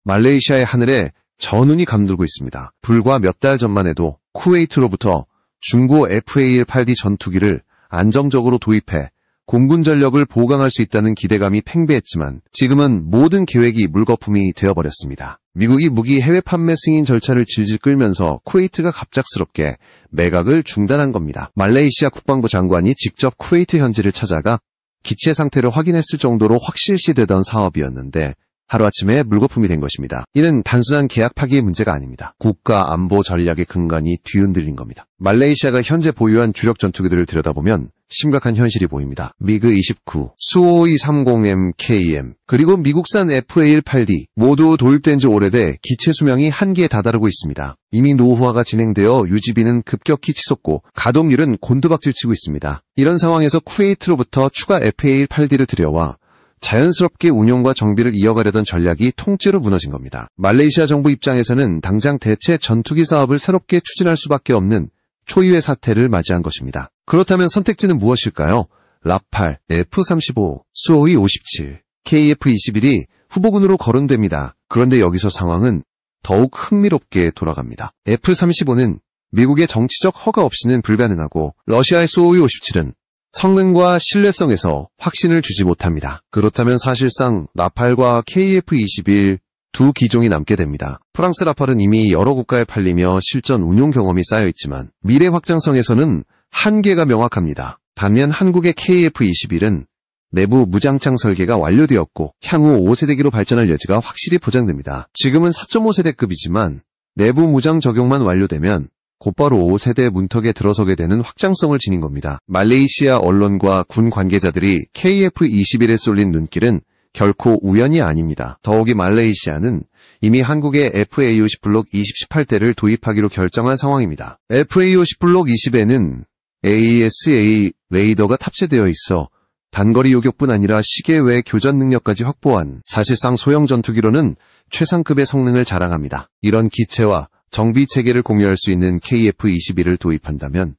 말레이시아의 하늘에 전운이 감돌고 있습니다. 불과 몇 달 전만 해도 쿠웨이트로부터 중고 FA-18D 전투기를 안정적으로 도입해 공군 전력을 보강할 수 있다는 기대감이 팽배했지만 지금은 모든 계획이 물거품이 되어버렸습니다. 미국이 무기 해외 판매 승인 절차를 질질 끌면서 쿠웨이트가 갑작스럽게 매각을 중단한 겁니다. 말레이시아 국방부 장관이 직접 쿠웨이트 현지를 찾아가 기체 상태를 확인했을 정도로 확실시되던 사업이었는데 하루아침에 물거품이 된 것입니다. 이는 단순한 계약 파기의 문제가 아닙니다. 국가 안보 전략의 근간이 뒤흔들린 겁니다. 말레이시아가 현재 보유한 주력 전투기들을 들여다보면 심각한 현실이 보입니다. 미그-29, 수호이-30M, 그리고 미국산 FA-18D 모두 도입된 지 오래돼 기체 수명이 한계에 다다르고 있습니다. 이미 노후화가 진행되어 유지비는 급격히 치솟고 가동률은 곤두박질치고 있습니다. 이런 상황에서 쿠웨이트로부터 추가 FA-18D를 들여와 자연스럽게 운용과 정비를 이어가려던 전략이 통째로 무너진 겁니다. 말레이시아 정부 입장에서는 당장 대체 전투기 사업을 새롭게 추진할 수밖에 없는 초유의 사태를 맞이한 것입니다. 그렇다면 선택지는 무엇일까요? 라팔, F-35, 수호이 57, KF-21이 후보군으로 거론됩니다. 그런데 여기서 상황은 더욱 흥미롭게 돌아갑니다. F-35는 미국의 정치적 허가 없이는 불가능하고 러시아의 수호이 57은 성능과 신뢰성에서 확신을 주지 못합니다. 그렇다면 사실상 라팔과 KF-21 두 기종이 남게 됩니다. 프랑스 라팔은 이미 여러 국가에 팔리며 실전 운용 경험이 쌓여있지만 미래 확장성에서는 한계가 명확합니다. 반면 한국의 KF-21은 내부 무장창 설계가 완료되었고 향후 5세대기로 발전할 여지가 확실히 보장됩니다. 지금은 4.5세대급이지만 내부 무장 적용만 완료되면 곧바로 5세대 문턱에 들어서게 되는 확장성을 지닌 겁니다. 말레이시아 언론과 군 관계자들이 KF-21에 쏠린 눈길은 결코 우연이 아닙니다. 더욱이 말레이시아는 이미 한국의 FA-50 블록 28대를 도입하기로 결정한 상황입니다. FA-50 블록 20에는 AESA 레이더가 탑재되어 있어 단거리 요격뿐 아니라 시계 외 교전 능력까지 확보한 사실상 소형 전투기로는 최상급의 성능을 자랑합니다. 이런 기체와 정비 체계를 공유할 수 있는 KF-21을 도입한다면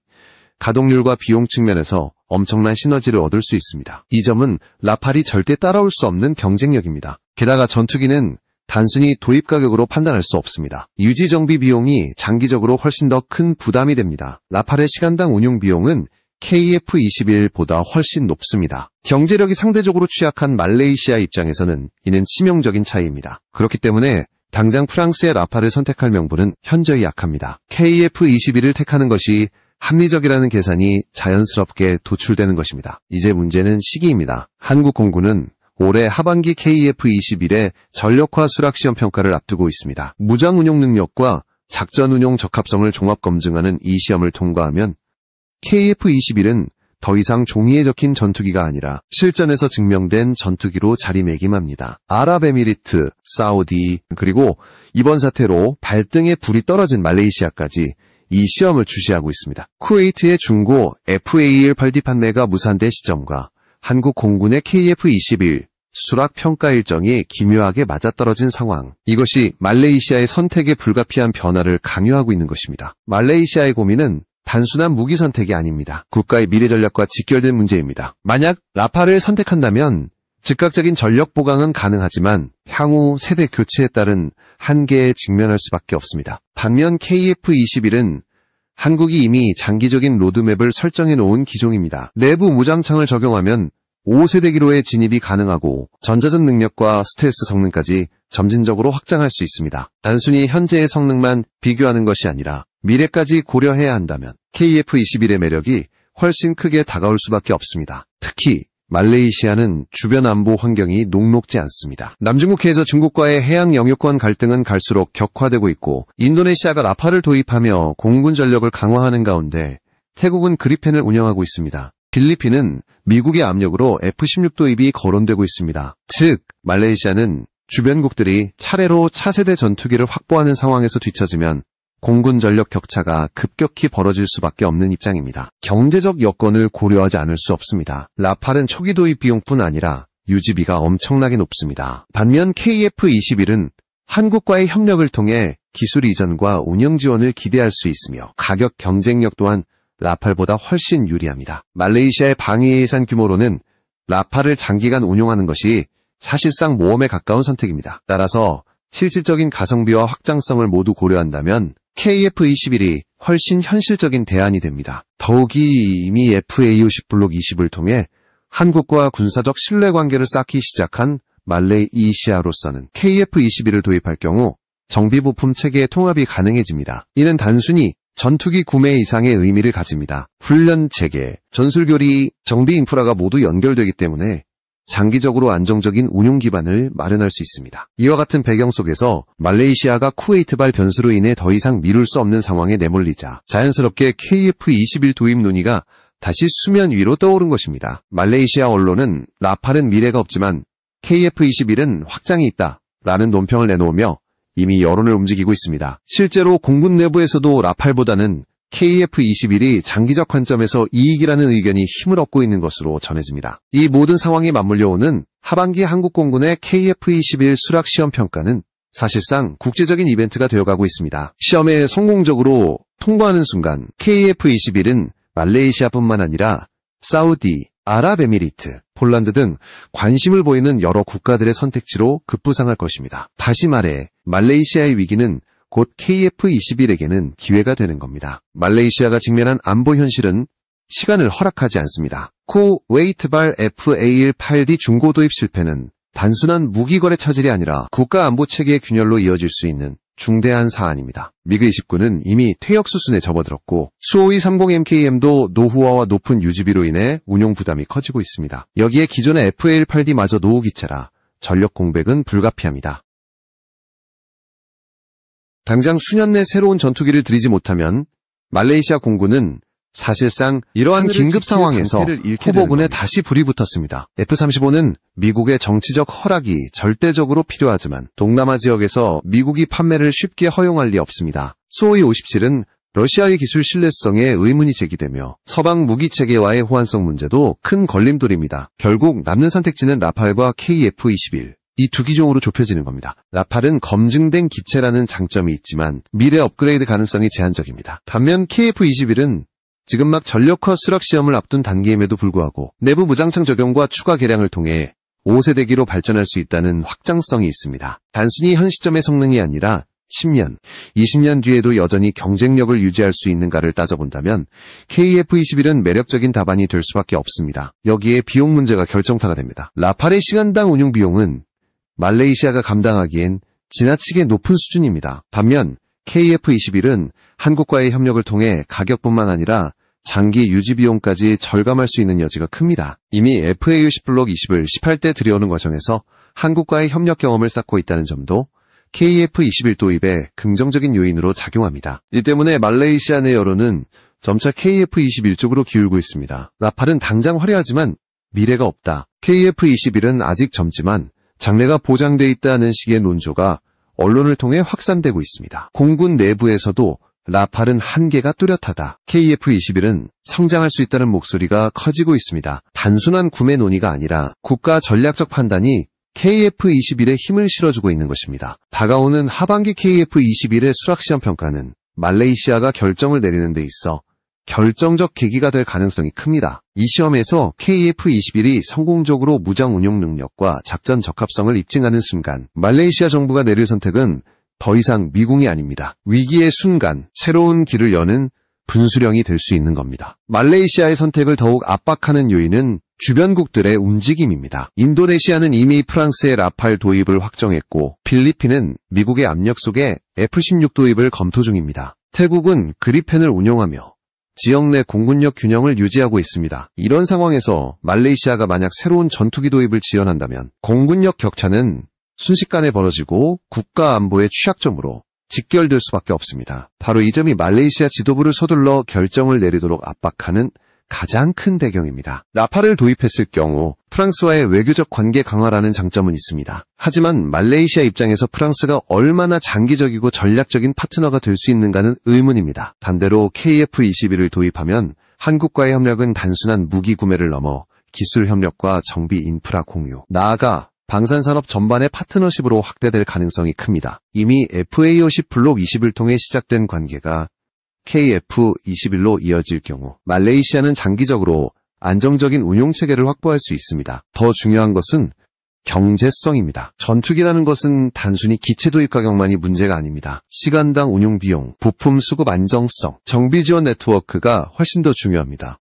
가동률과 비용 측면에서 엄청난 시너지를 얻을 수 있습니다. 이 점은 라팔이 절대 따라올 수 없는 경쟁력입니다. 게다가 전투기는 단순히 도입 가격으로 판단할 수 없습니다. 유지 정비 비용이 장기적으로 훨씬 더 큰 부담이 됩니다. 라팔의 시간당 운용 비용은 KF-21보다 훨씬 높습니다. 경제력이 상대적으로 취약한 말레이시아 입장에서는 이는 치명적인 차이입니다. 그렇기 때문에 당장 프랑스의 라팔을 선택할 명분은 현저히 약합니다. KF-21을 택하는 것이 합리적이라는 계산이 자연스럽게 도출되는 것입니다. 이제 문제는 시기입니다. 한국 공군은 올해 하반기 KF-21의 전력화 수락 시험 평가를 앞두고 있습니다. 무장 운용 능력과 작전 운용 적합성을 종합 검증하는 이 시험을 통과하면 KF-21은 더 이상 종이에 적힌 전투기가 아니라 실전에서 증명된 전투기로 자리매김합니다. 아랍에미리트, 사우디, 그리고 이번 사태로 발등에 불이 떨어진 말레이시아까지 이 시험을 주시하고 있습니다. 쿠웨이트의 중고 FA-18D 판매가 무산된 시점과 한국 공군의 KF-21 수락 평가 일정이 기묘하게 맞아떨어진 상황. 이것이 말레이시아의 선택에 불가피한 변화를 강요하고 있는 것입니다. 말레이시아의 고민은 단순한 무기 선택이 아닙니다. 국가의 미래 전략과 직결된 문제입니다. 만약 라팔을 선택한다면 즉각적인 전력 보강은 가능하지만 향후 세대 교체에 따른 한계에 직면할 수밖에 없습니다. 반면 KF-21은 한국이 이미 장기적인 로드맵을 설정해 놓은 기종입니다. 내부 무장창을 적용하면 5세대기로의 진입이 가능하고 전자전 능력과 스텔스 성능까지 점진적으로 확장할 수 있습니다. 단순히 현재의 성능만 비교하는 것이 아니라 미래까지 고려해야 한다면 KF-21의 매력이 훨씬 크게 다가올 수밖에 없습니다. 특히 말레이시아는 주변 안보 환경이 녹록지 않습니다. 남중국해에서 중국과의 해양 영유권 갈등은 갈수록 격화되고 있고 인도네시아가 라팔을 도입하며 공군 전력을 강화하는 가운데 태국은 그리펜을 운영하고 있습니다. 필리핀은 미국의 압력으로 F-16 도입이 거론되고 있습니다. 즉, 말레이시아는 주변국들이 차례로 차세대 전투기를 확보하는 상황에서 뒤처지면 공군 전력 격차가 급격히 벌어질 수밖에 없는 입장입니다. 경제적 여건을 고려하지 않을 수 없습니다. 라팔은 초기 도입 비용뿐 아니라 유지비가 엄청나게 높습니다. 반면 KF-21은 한국과의 협력을 통해 기술 이전과 운영 지원을 기대할 수 있으며 가격 경쟁력 또한 라팔보다 훨씬 유리합니다. 말레이시아의 방위 예산 규모로는 라팔을 장기간 운용하는 것이 사실상 모험에 가까운 선택입니다. 따라서 실질적인 가성비와 확장성을 모두 고려한다면 KF-21이 훨씬 현실적인 대안이 됩니다. 더욱이 이미 FA50 블록 20을 통해 한국과 군사적 신뢰관계를 쌓기 시작한 말레이시아로서는 KF-21을 도입할 경우 정비부품 체계의 통합이 가능해집니다. 이는 단순히 전투기 구매 이상의 의미를 가집니다. 훈련 체계, 전술교리, 정비 인프라가 모두 연결되기 때문에 장기적으로 안정적인 운용 기반을 마련할 수 있습니다. 이와 같은 배경 속에서 말레이시아가 쿠웨이트발 변수로 인해 더 이상 미룰 수 없는 상황에 내몰리자 자연스럽게 KF-21 도입 논의가 다시 수면 위로 떠오른 것입니다. 말레이시아 언론은 라팔은 미래가 없지만 KF-21은 확장이 있다 라는 논평을 내놓으며 이미 여론을 움직이고 있습니다. 실제로 공군 내부에서도 라팔보다는 KF-21이 장기적 관점에서 이익이라는 의견이 힘을 얻고 있는 것으로 전해집니다. 이 모든 상황이 맞물려오는 하반기 한국공군의 KF-21 수락시험 평가는 사실상 국제적인 이벤트가 되어가고 있습니다. 시험에 성공적으로 통과하는 순간 KF-21은 말레이시아뿐만 아니라 사우디, 아랍에미리트, 폴란드 등 관심을 보이는 여러 국가들의 선택지로 급부상할 것입니다. 다시 말해 말레이시아의 위기는 곧 KF-21에게는 기회가 되는 겁니다. 말레이시아가 직면한 안보 현실은 시간을 허락하지 않습니다. 쿠웨이트발 FA-18D 중고 도입 실패는 단순한 무기거래 차질이 아니라 국가 안보 체계의 균열로 이어질 수 있는 중대한 사안입니다. 미그 29는 이미 퇴역 수순에 접어들었고 수호이 30MKM도 노후화와 높은 유지비로 인해 운용 부담이 커지고 있습니다. 여기에 기존의 FA-18D마저 노후 기체라 전력 공백은 불가피합니다. 당장 수년 내 새로운 전투기를 들이지 못하면 말레이시아 공군은 사실상 이러한 긴급 상황에서 후보군에 다시 불이 붙었습니다. F-35는 미국의 정치적 허락이 절대적으로 필요하지만 동남아 지역에서 미국이 판매를 쉽게 허용할 리 없습니다. 수호이 57은 러시아의 기술 신뢰성에 의문이 제기되며 서방 무기체계와의 호환성 문제도 큰 걸림돌입니다. 결국 남는 선택지는 라팔과 KF-21 이 두 기종으로 좁혀지는 겁니다. 라팔은 검증된 기체라는 장점이 있지만 미래 업그레이드 가능성이 제한적입니다. 반면 KF-21은 지금 막 전력화 수락 시험을 앞둔 단계임에도 불구하고 내부 무장창 적용과 추가 개량을 통해 5세대기로 발전할 수 있다는 확장성이 있습니다. 단순히 현 시점의 성능이 아니라 10년, 20년 뒤에도 여전히 경쟁력을 유지할 수 있는가를 따져본다면 KF-21은 매력적인 답안이 될 수밖에 없습니다. 여기에 비용 문제가 결정타가 됩니다. 라팔의 시간당 운용 비용은 말레이시아가 감당하기엔 지나치게 높은 수준입니다. 반면 KF-21은 한국과의 협력을 통해 가격뿐만 아니라 장기 유지 비용까지 절감할 수 있는 여지가 큽니다. 이미 FA-50 블록 20을 18대 들여오는 과정에서 한국과의 협력 경험을 쌓고 있다는 점도 KF-21 도입에 긍정적인 요인으로 작용합니다. 이 때문에 말레이시아 내 여론은 점차 KF-21 쪽으로 기울고 있습니다. 라팔은 당장 화려하지만 미래가 없다. KF-21은 아직 젊지만 장래가 보장돼 있다는 식의 논조가 언론을 통해 확산되고 있습니다. 공군 내부에서도 라팔은 한계가 뚜렷하다. KF-21은 성장할 수 있다는 목소리가 커지고 있습니다. 단순한 구매 논의가 아니라 국가 전략적 판단이 KF-21에 힘을 실어주고 있는 것입니다. 다가오는 하반기 KF-21의 수락시험 평가는 말레이시아가 결정을 내리는 데 있어 결정적 계기가 될 가능성이 큽니다. 이 시험에서 KF-21이 성공적으로 무장 운용 능력과 작전 적합성을 입증하는 순간 말레이시아 정부가 내릴 선택은 더 이상 미궁이 아닙니다. 위기의 순간 새로운 길을 여는 분수령이 될 수 있는 겁니다. 말레이시아의 선택을 더욱 압박하는 요인은 주변국들의 움직임입니다. 인도네시아는 이미 프랑스의 라팔 도입을 확정했고 필리핀은 미국의 압력 속에 F-16 도입을 검토 중입니다. 태국은 그리펜을 운용하며 지역 내 공군력 균형을 유지하고 있습니다. 이런 상황에서 말레이시아가 만약 새로운 전투기 도입을 지원한다면 공군력 격차는 순식간에 벌어지고 국가 안보의 취약점으로 직결될 수밖에 없습니다. 바로 이 점이 말레이시아 지도부를 서둘러 결정을 내리도록 압박하는 가장 큰 배경입니다. 라팔을 도입했을 경우 프랑스와의 외교적 관계 강화라는 장점은 있습니다. 하지만 말레이시아 입장에서 프랑스가 얼마나 장기적이고 전략적인 파트너가 될 수 있는가는 의문입니다. 반대로 KF-21을 도입하면 한국과의 협력은 단순한 무기 구매를 넘어 기술 협력과 정비 인프라 공유, 나아가 방산산업 전반의 파트너십으로 확대될 가능성이 큽니다. 이미 FA-50 블록 20을 통해 시작된 관계가 KF-21로 이어질 경우 말레이시아는 장기적으로 안정적인 운용체계를 확보할 수 있습니다. 더 중요한 것은 경제성입니다. 전투기라는 것은 단순히 기체 도입 가격만이 문제가 아닙니다. 시간당 운용 비용, 부품 수급 안정성, 정비 지원 네트워크가 훨씬 더 중요합니다.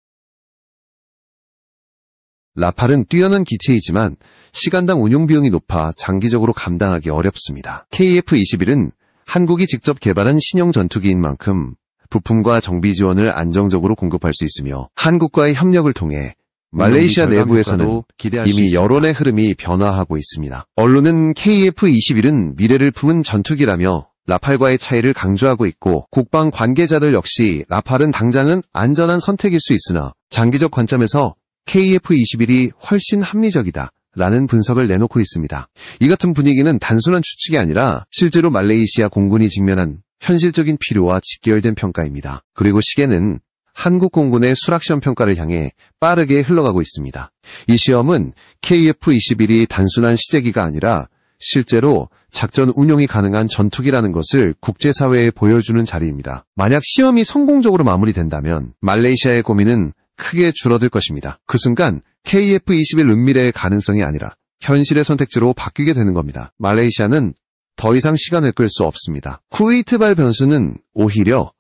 라팔은 뛰어난 기체이지만 시간당 운용 비용이 높아 장기적으로 감당하기 어렵습니다. KF-21은 한국이 직접 개발한 신형 전투기인 만큼 부품과 정비 지원을 안정적으로 공급할 수 있으며 한국과의 협력을 통해 말레이시아 내부에서는 이미 여론의 흐름이 변화하고 있습니다. 언론은 KF-21은 미래를 품은 전투기라며 라팔과의 차이를 강조하고 있고 국방 관계자들 역시 라팔은 당장은 안전한 선택일 수 있으나 장기적 관점에서 KF-21이 훨씬 합리적이다 라는 분석을 내놓고 있습니다. 이 같은 분위기는 단순한 추측이 아니라 실제로 말레이시아 공군이 직면한 현실적인 필요와 직결된 평가입니다. 그리고 시계는 한국 공군의 수락시험 평가를 향해 빠르게 흘러가고 있습니다. 이 시험은 KF-21이 단순한 시제기가 아니라 실제로 작전 운용이 가능한 전투기라는 것을 국제사회에 보여주는 자리입니다. 만약 시험이 성공적으로 마무리된다면 말레이시아의 고민은 크게 줄어들 것입니다. 그 순간 KF-21 은밀의 가능성이 아니라 현실의 선택지로 바뀌게 되는 겁니다. 말레이시아는 더 이상 시간을 끌 수 없습니다. 쿠웨이트발 변수는 오히려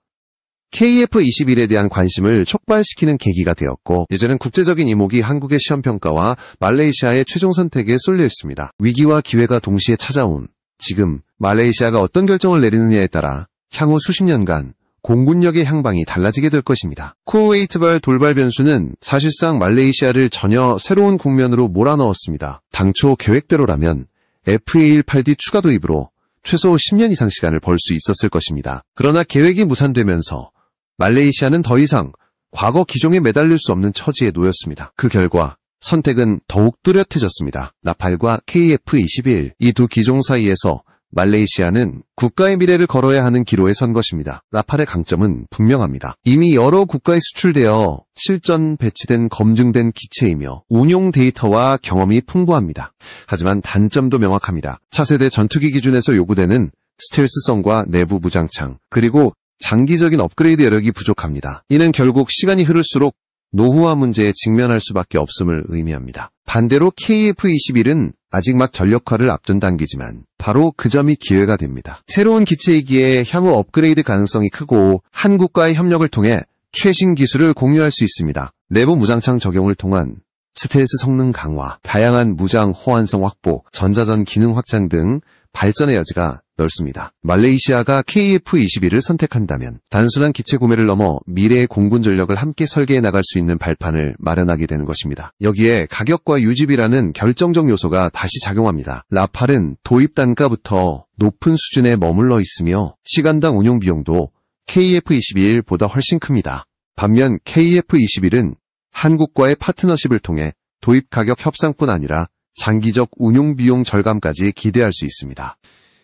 KF-21에 대한 관심을 촉발시키는 계기가 되었고 이제는 국제적인 이목이 한국의 시험평가와 말레이시아의 최종 선택에 쏠려 있습니다. 위기와 기회가 동시에 찾아온 지금 말레이시아가 어떤 결정을 내리느냐에 따라 향후 수십 년간 공군력의 향방이 달라지게 될 것입니다. 쿠웨이트발 돌발 변수는 사실상 말레이시아를 전혀 새로운 국면으로 몰아넣었습니다. 당초 계획대로라면 FA-18D 추가 도입으로 최소 10년 이상 시간을 벌 수 있었을 것입니다. 그러나 계획이 무산되면서 말레이시아는 더 이상 과거 기종에 매달릴 수 없는 처지에 놓였습니다. 그 결과 선택은 더욱 뚜렷해졌습니다. 라팔과 KF-21 이 두 기종 사이에서 말레이시아는 국가의 미래를 걸어야 하는 기로에 선 것입니다. 라팔의 강점은 분명합니다. 이미 여러 국가에 수출되어 실전 배치된 검증된 기체이며 운용 데이터와 경험이 풍부합니다. 하지만 단점도 명확합니다. 차세대 전투기 기준에서 요구되는 스텔스성과 내부 무장창, 그리고 장기적인 업그레이드 여력이 부족합니다. 이는 결국 시간이 흐를수록 노후화 문제에 직면할 수밖에 없음을 의미합니다. 반대로 KF-21은 아직 막 전력화를 앞둔 단계지만 바로 그 점이 기회가 됩니다. 새로운 기체이기에 향후 업그레이드 가능성이 크고 한국과의 협력을 통해 최신 기술을 공유할 수 있습니다. 내부 무장창 적용을 통한 스텔스 성능 강화, 다양한 무장 호환성 확보, 전자전 기능 확장 등 발전의 여지가 넓습니다. 말레이시아가 KF-21을 선택한다면 단순한 기체 구매를 넘어 미래의 공군 전력을 함께 설계해 나갈 수 있는 발판을 마련하게 되는 것입니다. 여기에 가격과 유지비라는 결정적 요소가 다시 작용합니다. 라팔은 도입 단가부터 높은 수준에 머물러 있으며 시간당 운용 비용도 KF-21보다 훨씬 큽니다. 반면 KF-21은 한국과의 파트너십을 통해 도입 가격 협상뿐 아니라 장기적 운용 비용 절감까지 기대할 수 있습니다.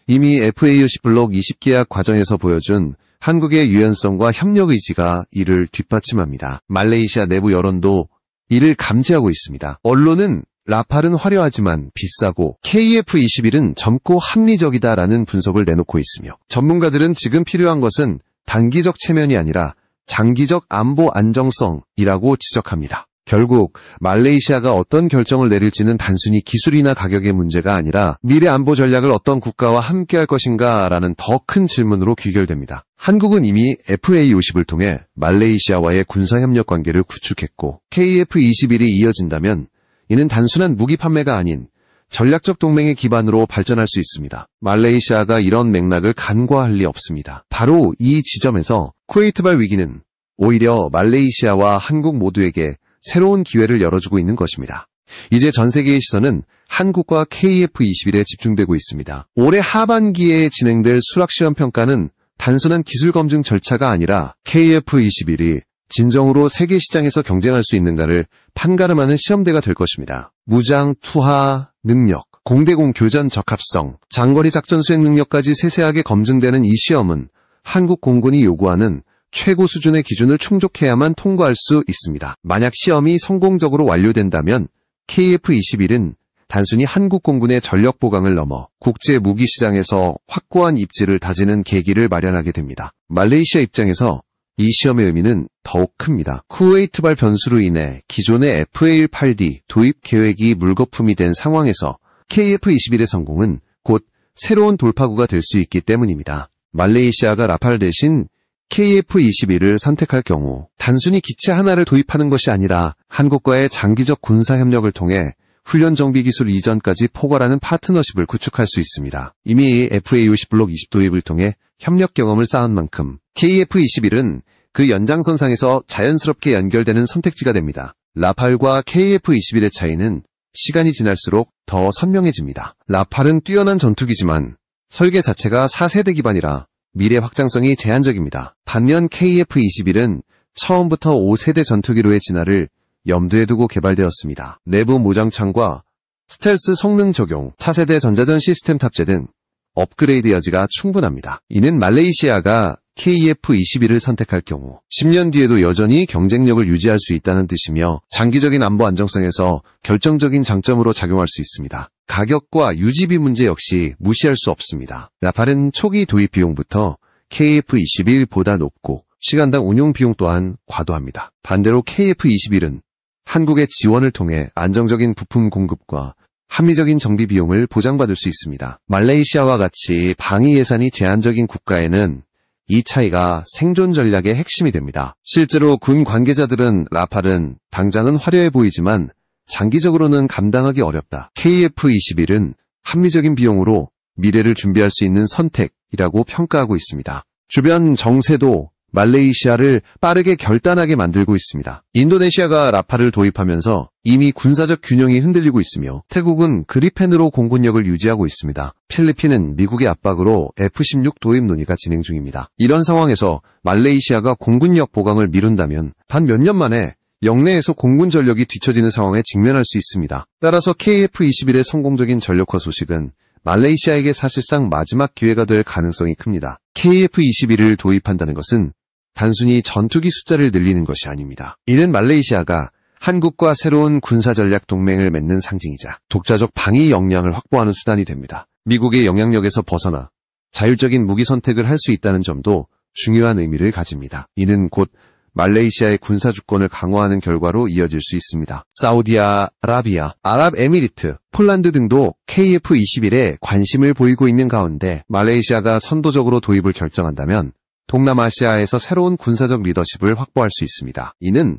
이미 FAUC 블록 20계약 과정에서 보여준 한국의 유연성과 협력 의지가 이를 뒷받침합니다. 말레이시아 내부 여론도 이를 감지하고 있습니다. 언론은 라팔은 화려하지만 비싸고 KF-21은 젊고 합리적이다라는 분석을 내놓고 있으며 전문가들은 지금 필요한 것은 단기적 체면이 아니라 장기적 안보 안정성이라고 지적합니다. 결국 말레이시아가 어떤 결정을 내릴지는 단순히 기술이나 가격의 문제가 아니라 미래 안보 전략을 어떤 국가와 함께할 것인가라는 더 큰 질문으로 귀결됩니다. 한국은 이미 FA-50을 통해 말레이시아와의 군사협력 관계를 구축했고 KF-21이 이어진다면 이는 단순한 무기 판매가 아닌 전략적 동맹의 기반으로 발전할 수 있습니다. 말레이시아가 이런 맥락을 간과할 리 없습니다. 바로 이 지점에서 쿠웨이트발 위기는 오히려 말레이시아와 한국 모두에게 새로운 기회를 열어주고 있는 것입니다. 이제 전 세계의 시선은 한국과 KF-21에 집중되고 있습니다. 올해 하반기에 진행될 수락시험 평가는 단순한 기술 검증 절차가 아니라 KF-21이 진정으로 세계 시장에서 경쟁할 수 있는가를 판가름하는 시험대가 될 것입니다. 무장, 투하, 능력, 공대공 교전 적합성, 장거리 작전 수행 능력까지 세세하게 검증되는 이 시험은 한국 공군이 요구하는 최고 수준의 기준을 충족해야만 통과할 수 있습니다. 만약 시험이 성공적으로 완료된다면 KF-21은 단순히 한국 공군의 전력 보강을 넘어 국제 무기 시장에서 확고한 입지를 다지는 계기를 마련하게 됩니다. 말레이시아 입장에서 이 시험의 의미는 더욱 큽니다. 쿠웨이트발 변수로 인해 기존의 FA-18D 도입 계획이 물거품이 된 상황에서 KF-21의 성공은 곧 새로운 돌파구가 될 수 있기 때문입니다. 말레이시아가 라팔 대신 KF-21을 선택할 경우 단순히 기체 하나를 도입하는 것이 아니라 한국과의 장기적 군사 협력을 통해 훈련 정비 기술 이전까지 포괄하는 파트너십을 구축할 수 있습니다. 이미 FA-50 블록 20 도입을 통해 협력 경험을 쌓은 만큼 KF-21은 그 연장선상에서 자연스럽게 연결되는 선택지가 됩니다. 라팔과 KF-21의 차이는 시간이 지날수록 더 선명해집니다. 라팔은 뛰어난 전투기지만 설계 자체가 4세대 기반이라 미래 확장성이 제한적입니다. 반면 KF-21은 처음부터 5세대 전투기로의 진화를 염두에 두고 개발되었습니다. 내부 모장창과 스텔스 성능 적용, 차세대 전자전 시스템 탑재 등 업그레이드 여지가 충분합니다. 이는 말레이시아가 KF-21을 선택할 경우 10년 뒤에도 여전히 경쟁력을 유지할 수 있다는 뜻이며 장기적인 안보 안정성에서 결정적인 장점으로 작용할 수 있습니다. 가격과 유지비 문제 역시 무시할 수 없습니다. 라팔은 초기 도입 비용부터 KF-21보다 높고 시간당 운용 비용 또한 과도합니다. 반대로 KF-21은 한국의 지원을 통해 안정적인 부품 공급과 합리적인 정비 비용을 보장받을 수 있습니다. 말레이시아와 같이 방위 예산이 제한적인 국가에는 이 차이가 생존 전략의 핵심이 됩니다. 실제로 군 관계자들은 라팔은 당장은 화려해 보이지만 장기적으로는 감당하기 어렵다. KF-21은 합리적인 비용으로 미래를 준비할 수 있는 선택이라고 평가하고 있습니다. 주변 정세도 말레이시아를 빠르게 결단하게 만들고 있습니다. 인도네시아가 라팔을 도입하면서 이미 군사적 균형이 흔들리고 있으며 태국은 그리펜으로 공군력을 유지하고 있습니다. 필리핀은 미국의 압박으로 F-16 도입 논의가 진행 중입니다. 이런 상황에서 말레이시아가 공군력 보강을 미룬다면 단 몇 년 만에 영내에서 공군 전력이 뒤처지는 상황에 직면할 수 있습니다. 따라서 KF-21의 성공적인 전력화 소식은 말레이시아에게 사실상 마지막 기회가 될 가능성이 큽니다. KF-21을 도입한다는 것은 단순히 전투기 숫자를 늘리는 것이 아닙니다. 이는 말레이시아가 한국과 새로운 군사전략 동맹을 맺는 상징이자 독자적 방위 역량을 확보하는 수단이 됩니다. 미국의 영향력에서 벗어나 자율적인 무기 선택을 할 수 있다는 점도 중요한 의미를 가집니다. 이는 곧 말레이시아의 군사 주권을 강화하는 결과로 이어질 수 있습니다. 사우디아라비아, 아랍에미리트, 폴란드 등도 KF-21에 관심을 보이고 있는 가운데 말레이시아가 선도적으로 도입을 결정한다면 동남아시아에서 새로운 군사적 리더십을 확보할 수 있습니다. 이는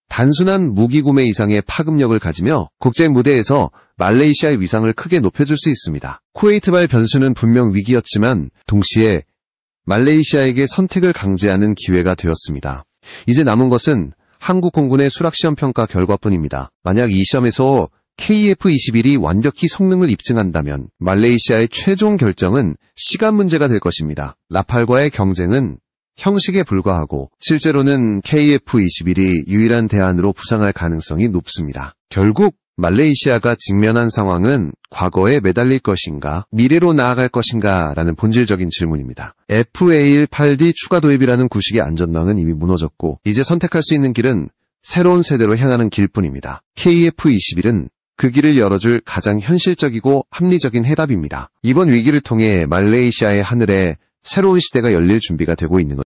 단순한 무기 구매 이상의 파급력을 가지며 국제 무대에서 말레이시아의 위상을 크게 높여줄 수 있습니다. 쿠웨이트발 변수는 분명 위기였지만 동시에 말레이시아에게 선택을 강제하는 기회가 되었습니다. 이제 남은 것은 한국 공군의 수락시험 평가 결과뿐입니다. 만약 이 시험에서 KF-21이 완벽히 성능을 입증한다면 말레이시아의 최종 결정은 시간 문제가 될 것입니다. 라팔과의 경쟁은 형식에 불과하고 실제로는 KF-21이 유일한 대안으로 부상할 가능성이 높습니다. 결국 말레이시아가 직면한 상황은 과거에 매달릴 것인가, 미래로 나아갈 것인가 라는 본질적인 질문입니다. FA-18D 추가 도입이라는 구식의 안전망은 이미 무너졌고 이제 선택할 수 있는 길은 새로운 세대로 향하는 길뿐입니다. KF-21은 그 길을 열어줄 가장 현실적이고 합리적인 해답입니다. 이번 위기를 통해 말레이시아의 하늘에 새로운 시대가 열릴 준비가 되고 있는 것.